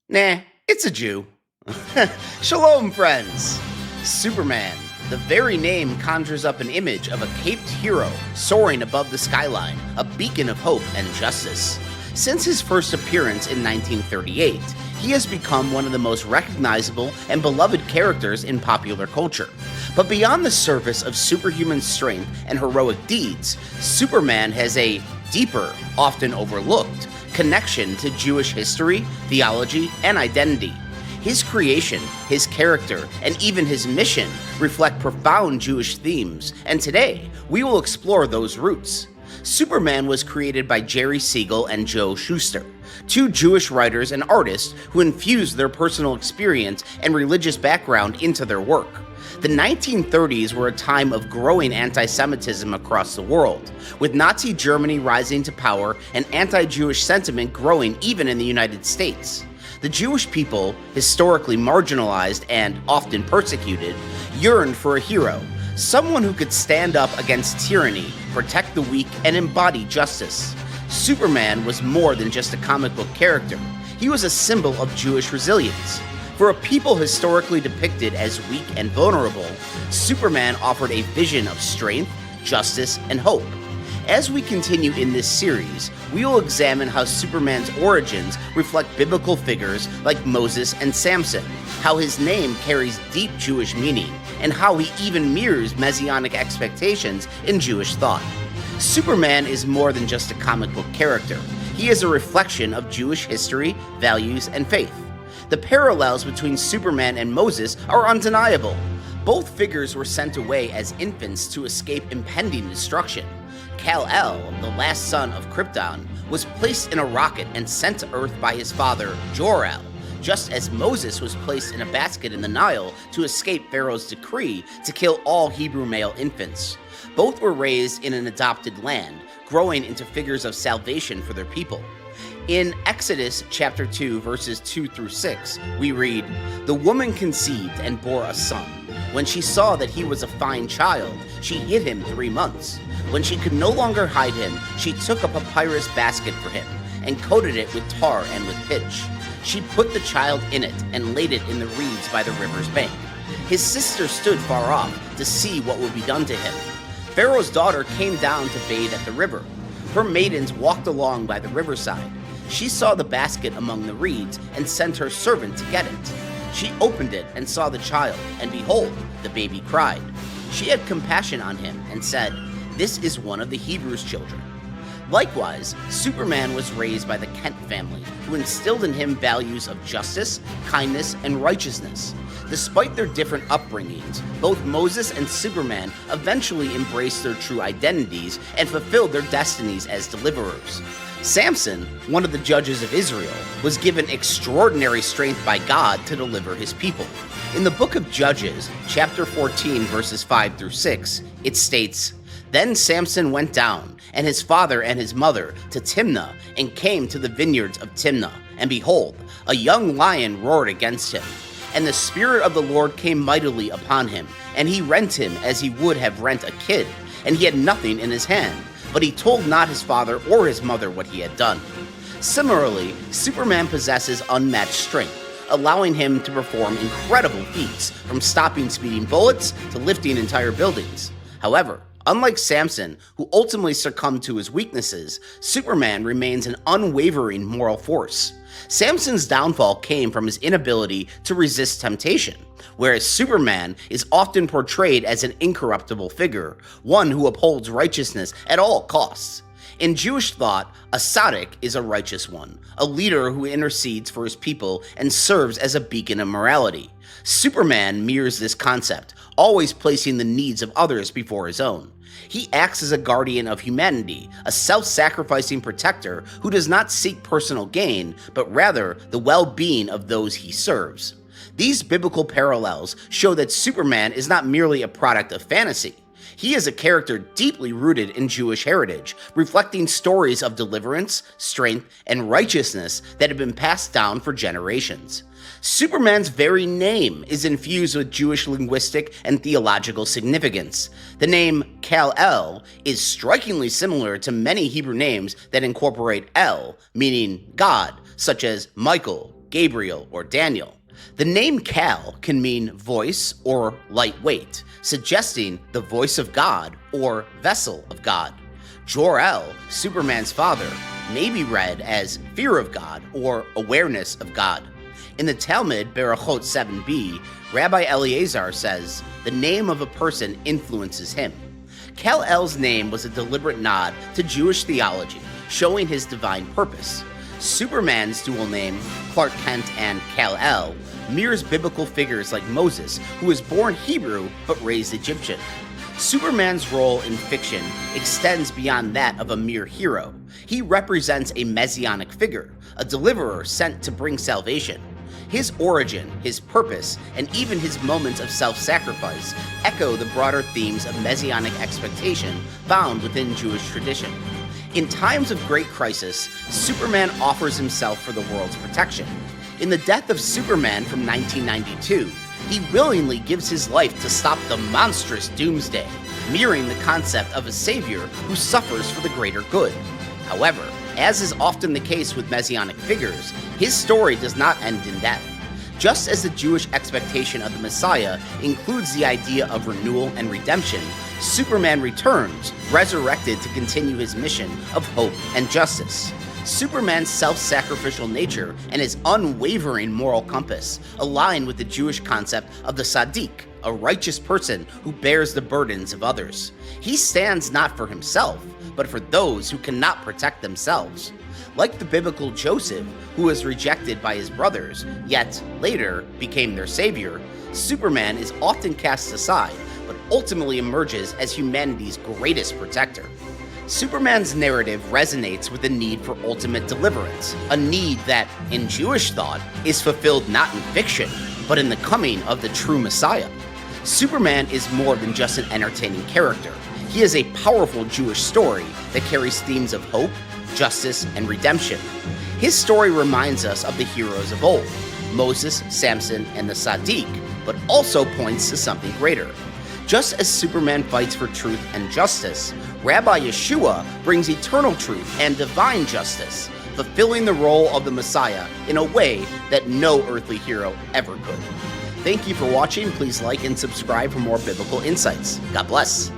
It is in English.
Nah, it's a Jew. Shalom, friends! Superman. The very name conjures up an image of a caped hero soaring above the skyline, a beacon of hope and justice. Since his first appearance in 1938, he has become one of the most recognizable and beloved characters in popular culture. But beyond the surface of superhuman strength and heroic deeds, Superman has a deeper, often overlooked, connection to Jewish history, theology, and identity. His creation, his character, and even his mission reflect profound Jewish themes, and today we will explore those roots. Superman was created by Jerry Siegel and Joe Shuster, two Jewish writers and artists who infused their personal experience and religious background into their work. The 1930s were a time of growing anti-Semitism across the world, with Nazi Germany rising to power and anti-Jewish sentiment growing even in the United States. The Jewish people, historically marginalized and often persecuted, yearned for a hero, someone who could stand up against tyranny, protect the weak, and embody justice. Superman was more than just a comic book character. He was a symbol of Jewish resilience. For a people historically depicted as weak and vulnerable, Superman offered a vision of strength, justice, and hope. As we continue in this series, we will examine how Superman's origins reflect biblical figures like Moses and Samson, how his name carries deep Jewish meaning, and how he even mirrors messianic expectations in Jewish thought. Superman is more than just a comic book character. He is a reflection of Jewish history, values, and faith. The parallels between Superman and Moses are undeniable. Both figures were sent away as infants to escape impending destruction. Kal-El, the last son of Krypton, was placed in a rocket and sent to Earth by his father, Jor-El, just as Moses was placed in a basket in the Nile to escape Pharaoh's decree to kill all Hebrew male infants. Both were raised in an adopted land, growing into figures of salvation for their people. In Exodus chapter 2, verses 2 through 6, we read, "The woman conceived and bore a son. When she saw that he was a fine child, she hid him 3 months. When she could no longer hide him, she took a papyrus basket for him and coated it with tar and with pitch. She put the child in it and laid it in the reeds by the river's bank. His sister stood far off to see what would be done to him. Pharaoh's daughter came down to bathe at the river. Her maidens walked along by the riverside. She saw the basket among the reeds and sent her servant to get it. She opened it and saw the child, and behold, the baby cried. She had compassion on him and said, 'This is one of the Hebrews' children.'" Likewise, Superman was raised by the Kent family, who instilled in him values of justice, kindness, and righteousness. Despite their different upbringings, both Moses and Superman eventually embraced their true identities and fulfilled their destinies as deliverers. Samson, one of the judges of Israel, was given extraordinary strength by God to deliver his people. In the book of Judges, chapter 14, verses 5 through 6, it states, "Then Samson went down, and his father and his mother, to Timnah, and came to the vineyards of Timnah. And behold, a young lion roared against him. And the Spirit of the Lord came mightily upon him, and he rent him as he would have rent a kid, and he had nothing in his hand. But he told not his father or his mother what he had done." Similarly, Superman possesses unmatched strength, allowing him to perform incredible feats, from stopping speeding bullets to lifting entire buildings. However, unlike Samson, who ultimately succumbed to his weaknesses, Superman remains an unwavering moral force. Samson's downfall came from his inability to resist temptation, whereas Superman is often portrayed as an incorruptible figure, one who upholds righteousness at all costs. In Jewish thought, a tzaddik is a righteous one, a leader who intercedes for his people and serves as a beacon of morality. Superman mirrors this concept, always placing the needs of others before his own. He acts as a guardian of humanity, a self-sacrificing protector who does not seek personal gain, but rather the well-being of those he serves. These biblical parallels show that Superman is not merely a product of fantasy. He is a character deeply rooted in Jewish heritage, reflecting stories of deliverance, strength, and righteousness that have been passed down for generations. Superman's very name is infused with Jewish linguistic and theological significance. The name Kal-El is strikingly similar to many Hebrew names that incorporate El, meaning God, such as Michael, Gabriel, or Daniel. The name Kal can mean voice or lightweight, suggesting the voice of God or vessel of God. Jor-El, Superman's father, may be read as fear of God or awareness of God. In the Talmud, Berachot 7b, Rabbi Eliezer says, the name of a person influences him. Kal-El's name was a deliberate nod to Jewish theology, showing his divine purpose. Superman's dual name, Clark Kent and Kal-El, mirrors biblical figures like Moses, who was born Hebrew but raised Egyptian. Superman's role in fiction extends beyond that of a mere hero. He represents a messianic figure, a deliverer sent to bring salvation. His origin, his purpose, and even his moments of self-sacrifice echo the broader themes of messianic expectation found within Jewish tradition. In times of great crisis, Superman offers himself for the world's protection. In the death of Superman from 1992, he willingly gives his life to stop the monstrous doomsday, mirroring the concept of a savior who suffers for the greater good. However, as is often the case with messianic figures, his story does not end in death. Just as the Jewish expectation of the Messiah includes the idea of renewal and redemption, Superman returns, resurrected to continue his mission of hope and justice. Superman's self-sacrificial nature and his unwavering moral compass align with the Jewish concept of the Tzaddik, a righteous person who bears the burdens of others. He stands not for himself, but for those who cannot protect themselves. Like the biblical Joseph, who was rejected by his brothers, yet later became their savior, Superman is often cast aside, but ultimately emerges as humanity's greatest protector. Superman's narrative resonates with the need for ultimate deliverance, a need that, in Jewish thought, is fulfilled not in fiction, but in the coming of the true Messiah. Superman is more than just an entertaining character. He is a powerful Jewish story that carries themes of hope, justice, and redemption. His story reminds us of the heroes of old, Moses, Samson, and the Tzaddik, but also points to something greater. Just as Superman fights for truth and justice, Rabbi Yeshua brings eternal truth and divine justice, fulfilling the role of the Messiah in a way that no earthly hero ever could. Thank you for watching. Please like and subscribe for more biblical insights. God bless.